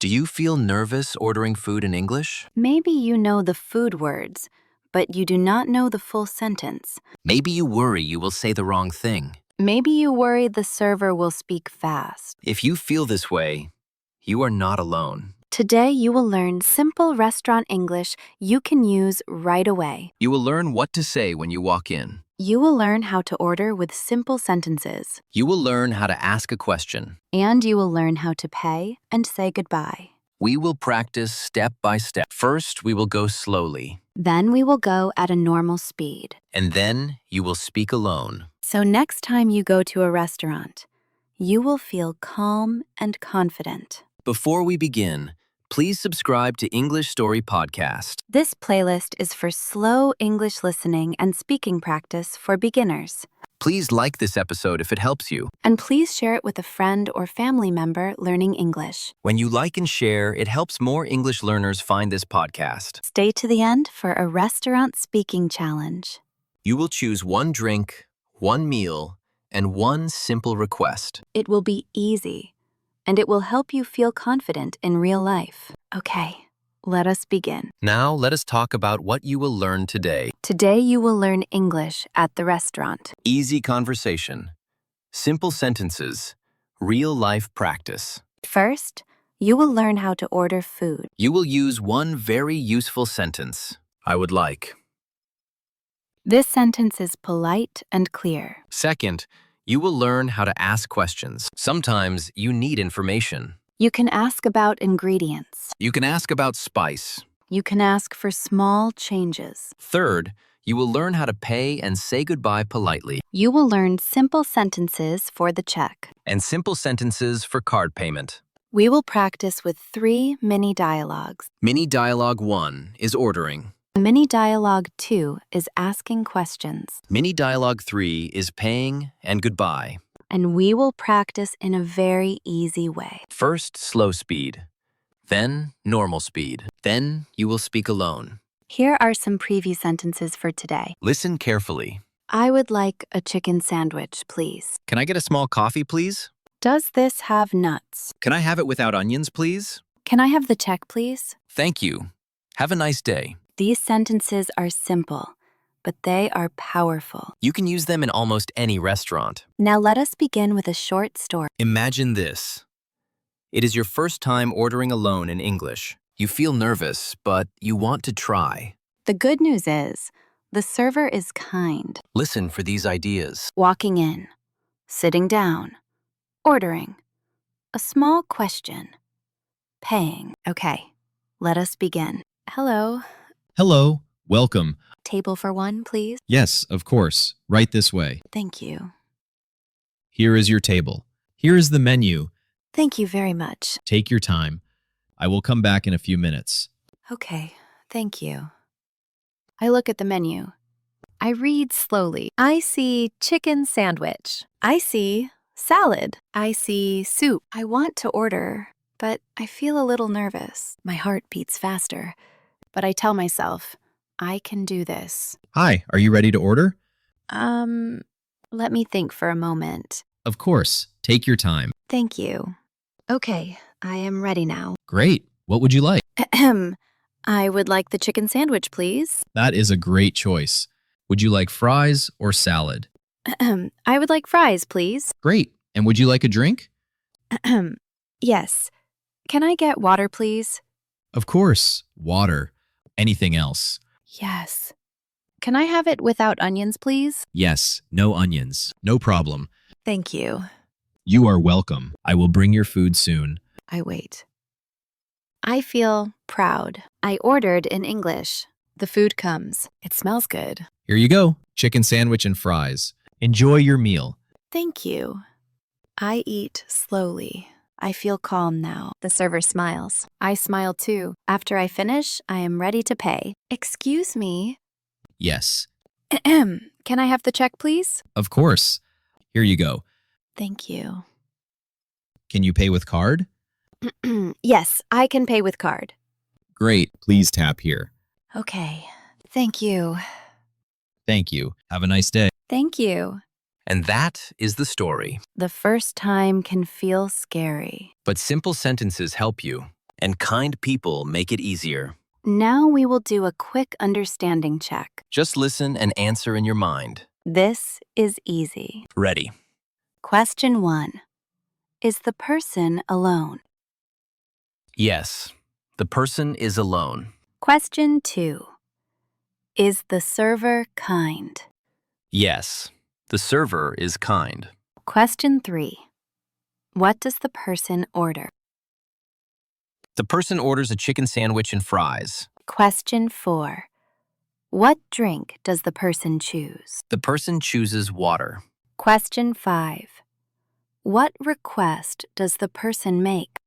Do you feel nervous ordering food in English? Maybe you know the food words, but you do not know the full sentence. Maybe you worry you will say the wrong thing. Maybe you worry the server will speak fast. If you feel this way, you are not alone. Today, you will learn simple restaurant English you can use right away. You will learn what to say when you walk in. You will learn how to order with simple sentences. You will learn how to ask a question. And you will learn how to pay and say goodbye. We will practice step by step. First, we will go slowly. Then we will go at a normal speed. And then you will speak alone. So next time you go to a restaurant, you will feel calm and confident. Before we begin, please subscribe to English Story Podcast. This playlist is for slow English listening and speaking practice for beginners. Please like this episode if it helps you. And please share it with a friend or family member learning English. When you like and share, it helps more English learners find this podcast. Stay to the end for a restaurant speaking challenge. You will choose one drink, one meal, and one simple request. It will be easy, and it will help you feel confident in real life. Okay, let us begin. Now, let us talk about what you will learn today. Today you will learn English at the restaurant. Easy conversation, simple sentences, real-life practice. First, you will learn how to order food. You will use one very useful sentence. I would like. This sentence is polite and clear. Second, you will learn how to ask questions. Sometimes you need information. You can ask about ingredients. You can ask about spice. You can ask for small changes. Third, you will learn how to pay and say goodbye politely. You will learn simple sentences for the check. And simple sentences for card payment. We will practice with 3 mini dialogues. Mini dialogue 1 is ordering. Mini dialogue 2 is asking questions. Mini dialogue 3 is paying and goodbye. And we will practice in a very easy way. First, slow speed. Then, normal speed. Then, you will speak alone. Here are some preview sentences for today. Listen carefully. I would like a chicken sandwich, please. Can I get a small coffee, please? Does this have nuts? Can I have it without onions, please? Can I have the check, please? Thank you. Have a nice day. These sentences are simple, but they are powerful. You can use them in almost any restaurant. Now let us begin with a short story. Imagine this. It is your first time ordering alone in English. You feel nervous, but you want to try. The good news is, the server is kind. Listen for these ideas. Walking in, sitting down, ordering, a small question, paying. Okay, let us begin. Hello, Hello, welcome. table for one, please. Yes, of course, right this way. Thank you. Here is your table. Here is the menu. Thank you very much. Take your time. I will come back in a few minutes. Okay, thank you. I look at the menu. I read slowly. I see chicken sandwich. I see salad. I see soup. I want to order, but I feel a little nervous. My heart beats faster, but I tell myself, I can do this. Hi, are you ready to order? Let me think for a moment. Of course, take your time. Thank you. Okay, I am ready now. Great. What would you like? Ahem. I would like the chicken sandwich, please. That is a great choice. Would you like fries or salad? Ahem. I would like fries, please. Great. And would you like a drink? Ahem. Yes. Can I get water, please? Of course, water. Anything else? Yes. Can I have it without onions, please? Yes, no onions. No problem. Thank you. You are welcome. I will bring your food soon. I wait. I feel proud. I ordered in English. The food comes. It smells good. Here you go. Chicken sandwich and fries. Enjoy your meal. Thank you. I eat slowly. I feel calm now. The server smiles. I smile too. After I finish, I am ready to pay. Excuse me. Yes, Can I have the check, please? of course. Here you go. Thank you. Can you pay with card? Yes, I can pay with card. Great. Please tap here. Okay. Thank you. Thank you. Have a nice day. Thank you. And that is the story. The first time can feel scary. But simple sentences help you. and kind people make it easier. Now we will do a quick understanding check. Just listen and answer in your mind. This is easy. Ready. Question 1. Is the person alone? Yes, the person is alone. Question 2. Is the server kind? Yes, the server is kind. Question 3. What does the person order? The person orders a chicken sandwich and fries. Question 4. What drink does the person choose? The person chooses water. Question 5. What request does the person make?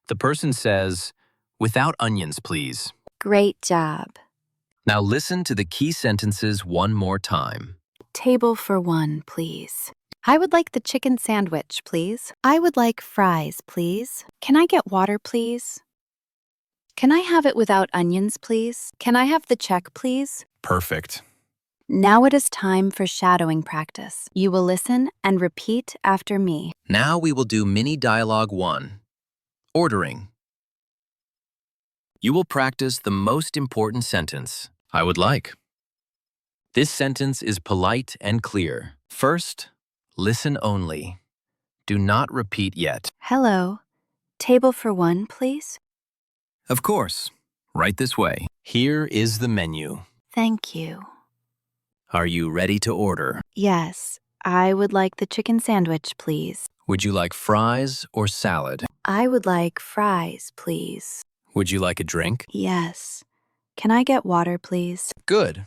The person says, "Without onions, please." Great job. Now listen to the key sentences one more time. Table for 1, please. I would like the chicken sandwich, please. I would like fries, please. Can I get water, please? Can I have it without onions, please? Can I have the check, please? Perfect. Now it is time for shadowing practice. You will listen and repeat after me. Now we will do mini dialogue 1. Ordering. You will practice the most important sentence. I would like. This sentence is polite and clear. First, listen only. Do not repeat yet. Hello. Table for 1, please. Of course. Right this way. Here is the menu. Thank you. Are you ready to order? Yes, I would like the chicken sandwich, please. Would you like fries or salad? I would like fries, please. Would you like a drink? Yes. Can I get water, please? Good.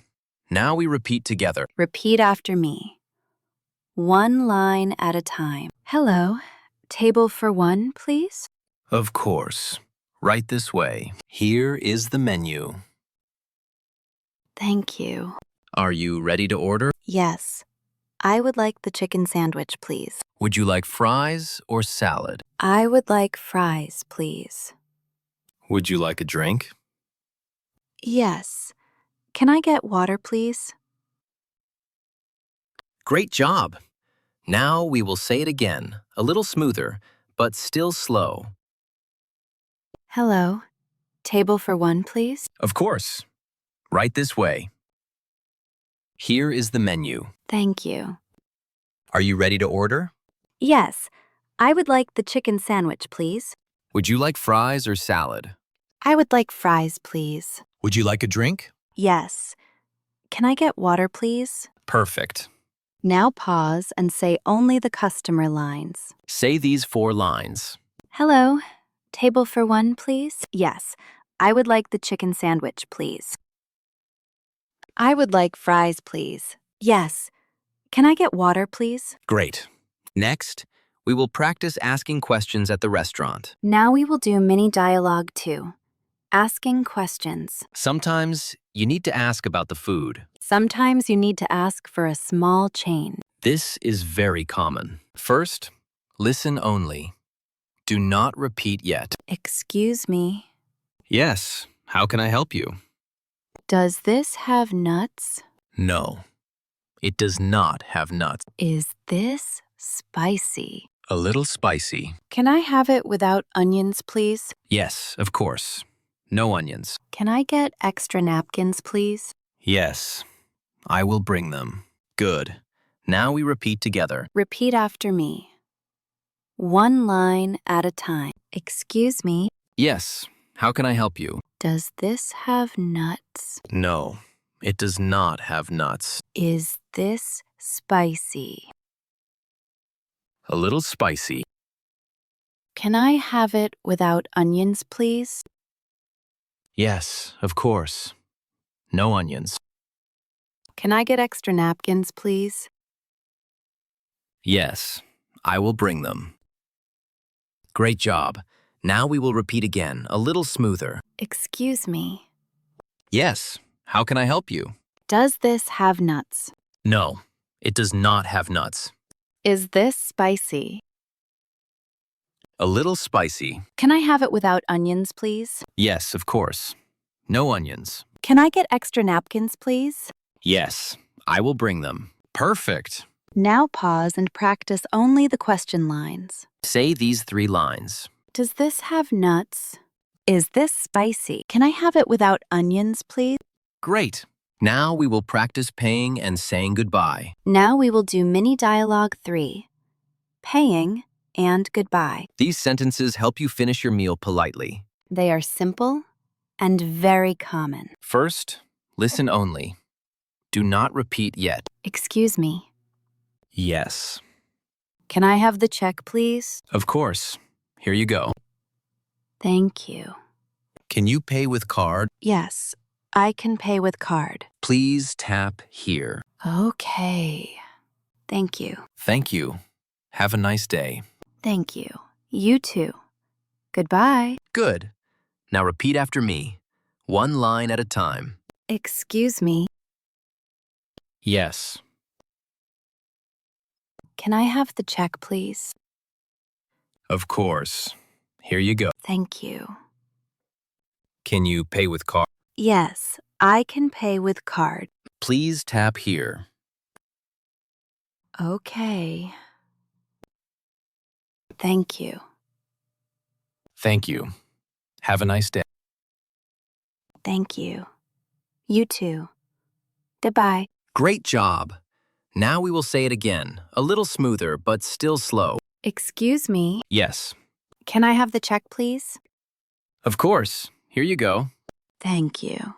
Now we repeat together. Repeat after me. One line at a time. Hello. Table for 1, please. Of course. Right this way. Here is the menu. Thank you. Are you ready to order? Yes. I would like the chicken sandwich, please. Would you like fries or salad? I would like fries, please. Would you like a drink? Yes. Can I get water, please? Great job. Now we will say it again, a little smoother, but still slow. Hello. Table for 1, please. Of course. Right this way. Here is the menu. Thank you. Are you ready to order? Yes. I would like the chicken sandwich, please. Would you like fries or salad? I would like fries, please. Would you like a drink? Yes. Can I get water, please? Perfect. Now pause and say only the customer lines. Say these 4 lines. Hello. Table for 1, please? Yes. I would like the chicken sandwich, please. I would like fries, please. Yes. Can I get water, please? Great. Next, we will practice asking questions at the restaurant. Now we will do mini dialogue 2. Asking questions. Sometimes you need to ask about the food. Sometimes you need to ask for a small change. This is very common. First, listen only. Do not repeat yet. Excuse me. Yes, how can I help you? Does this have nuts? No, it does not have nuts. Is this spicy? A little spicy. Can I have it without onions, please? Yes, of course. No onions. Can I get extra napkins, please? Yes, I will bring them. Good. Now we repeat together. Repeat after me. One line at a time. Excuse me. Yes, how can I help you? Does this have nuts? No, it does not have nuts. Is this spicy? A little spicy. Can I have it without onions, please? Yes, of course. No onions. Can I get extra napkins, please? Yes, I will bring them. Great job. Now we will repeat again, a little smoother. Excuse me. Yes, how can I help you? Does this have nuts? No, it does not have nuts. Is this spicy? A little spicy. Can I have it without onions, please? Yes, of course. No onions. Can I get extra napkins, please? Yes, I will bring them. Perfect. Now pause and practice only the question lines. Say these 3 lines. Does this have nuts? Is this spicy? Can I have it without onions, please? Great. Now we will practice paying and saying goodbye. Now we will do mini dialogue 3. Paying and goodbye. These sentences help you finish your meal politely. They are simple and very common. First, listen only. Do not repeat yet. Excuse me. Yes. Can I have the check, please? Of course. Here you go. Thank you. Can you pay with card? Yes, I can pay with card. Please tap here. Okay. Thank you. Thank you. Have a nice day. Thank you. You too. Goodbye. Good. Now repeat after me. One line at a time. Excuse me. Yes. Can I have the check, please? Of course. Here you go. Thank you. Can you pay with card? Yes, I can pay with card. Please tap here. Okay. Thank you. Thank you. Have a nice day. Thank you. You too. Goodbye. Great job. Now we will say it again, a little smoother, but still slow. Excuse me. Yes. Can I have the check, please? Of course. Here you go. Thank you.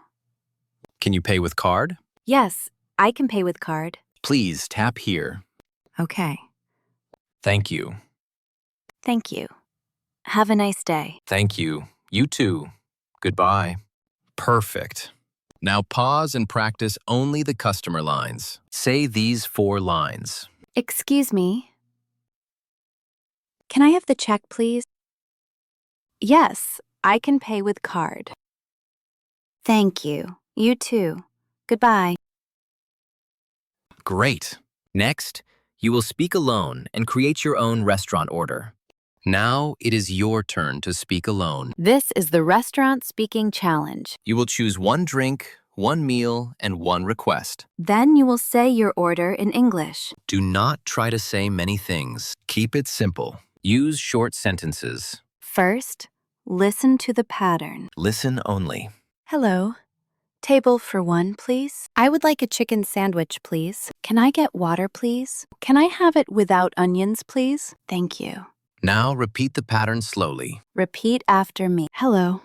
Can you pay with card? Yes, I can pay with card. Please tap here. Okay. Thank you. Thank you. Have a nice day. Thank you. You too. Goodbye. Perfect. Now pause and practice only the customer lines. Say these 4 lines. Excuse me. Can I have the check, please? Yes, I can pay with card. Thank you. You too. Goodbye. Great. Next, you will speak alone and create your own restaurant order. Now it is your turn to speak alone. This is the Restaurant Speaking Challenge. You will choose 1 drink, 1 meal, and 1 request. Then you will say your order in English. Do not try to say many things. Keep it simple. Use short sentences. First, listen to the pattern. Listen only. Hello. Table for 1, please. I would like a chicken sandwich, please. Can I get water, please? Can I have it without onions, please? Thank you. Now repeat the pattern slowly. Repeat after me. Hello.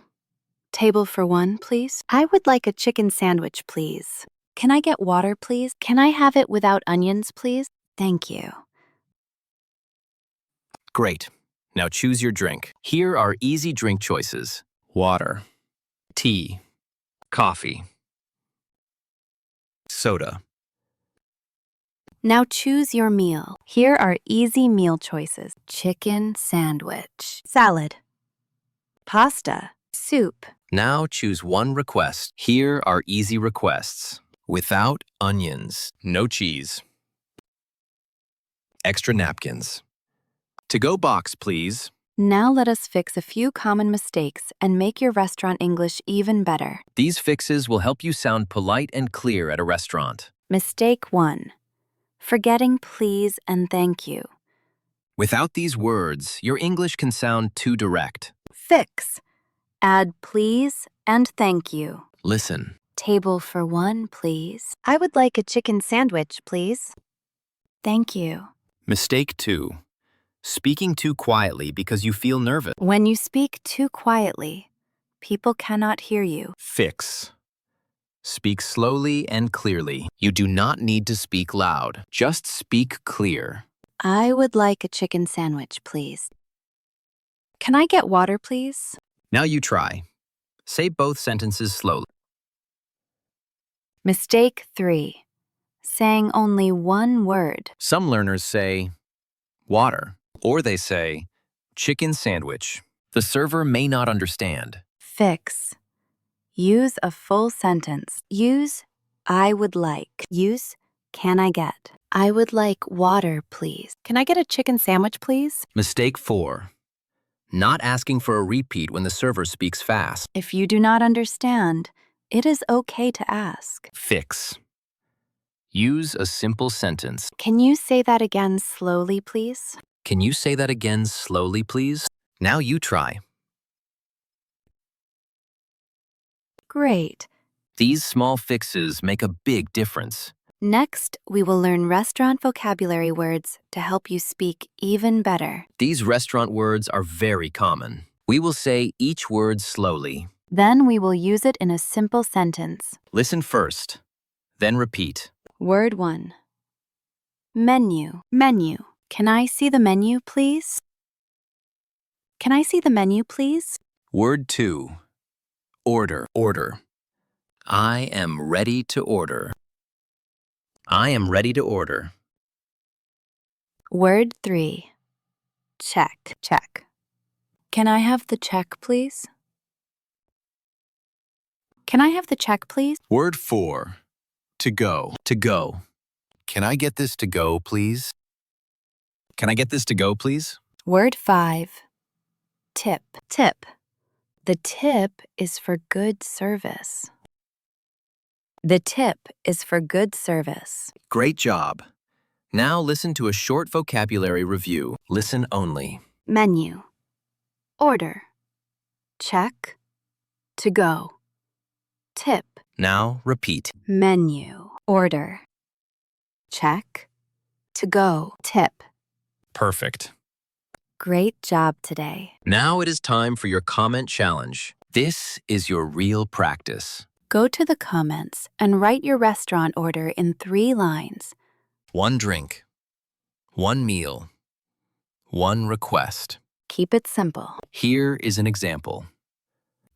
Table for 1, please. I would like a chicken sandwich, please. Can I get water, please? Can I have it without onions, please? Thank you. Great. Now choose your drink. Here are easy drink choices. Water, tea, coffee, soda. Now choose your meal. Here are easy meal choices. Chicken sandwich, salad, pasta, soup. Now choose 1 request. Here are easy requests. Without onions, no cheese. Extra napkins. To-go box, please. Now let us fix a few common mistakes and make your restaurant English even better. These fixes will help you sound polite and clear at a restaurant. Mistake 1. Forgetting please and thank you. Without these words, your English can sound too direct. Fix. Add please and thank you. Listen. Table for 1, please. I would like a chicken sandwich, please. Thank you. Mistake 2. Speaking too quietly because you feel nervous. When you speak too quietly, people cannot hear you. Fix. Speak slowly and clearly. You do not need to speak loud. Just speak clear. I would like a chicken sandwich, please. Can I get water, please? Now you try. Say both sentences slowly. Mistake 3. Saying only 1 word. Some learners say water, or they say chicken sandwich. The server may not understand. Fix. Use a full sentence. Use I would like. Use can I get. I would like water, please. Can I get a chicken sandwich, please? Mistake 4. Not asking for a repeat when the server speaks fast. If you do not understand, it is okay to ask. Fix. Use a simple sentence. Can you say that again slowly, please? Can you say that again slowly, please? Now you try. Great. These small fixes make a big difference. Next, we will learn restaurant vocabulary words to help you speak even better. These restaurant words are very common. We will say each word slowly. Then we will use it in a simple sentence. Listen first, then repeat. Word 1. Menu. Menu. Can I see the menu, please? Can I see the menu, please? Word 2. Order. Order. I am ready to order. I am ready to order. Word 3. Check. Check. Can I have the check, please? Can I have the check, please? Word 4. To go. To go. Can I get this to go, please? Can I get this to go, please? Word 5. Tip. Tip. The tip is for good service. The tip is for good service. Great job. Now listen to a short vocabulary review. Listen only. Menu. Order. Check. To go. Tip. Now repeat. Menu. Order. Check. To go. Tip. Perfect. Great job today. Now it is time for your comment challenge. This is your real practice. Go to the comments and write your restaurant order in 3 lines. 1 drink. 1 meal. 1 request. Keep it simple. Here is an example.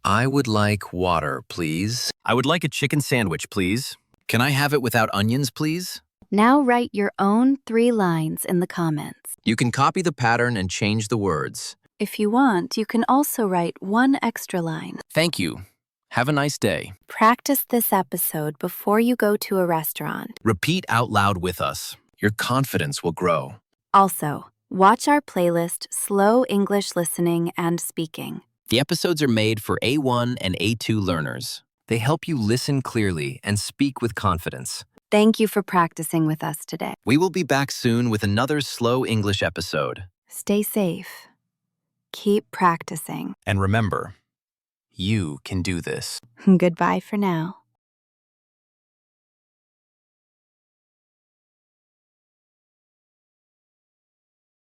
I would like water, please. I would like a chicken sandwich, please. Can I have it without onions, please? Now write your own 3 lines in the comments. You can copy the pattern and change the words. If you want, you can also write 1 extra line. Thank you. Have a nice day. Practice this episode before you go to a restaurant. Repeat out loud with us. Your confidence will grow. Also, watch our playlist Slow English Listening and Speaking. The episodes are made for A1 and A2 learners. They help you listen clearly and speak with confidence. Thank you for practicing with us today. We will be back soon with another Slow English episode. Stay safe. Keep practicing. And remember, you can do this. Goodbye for now.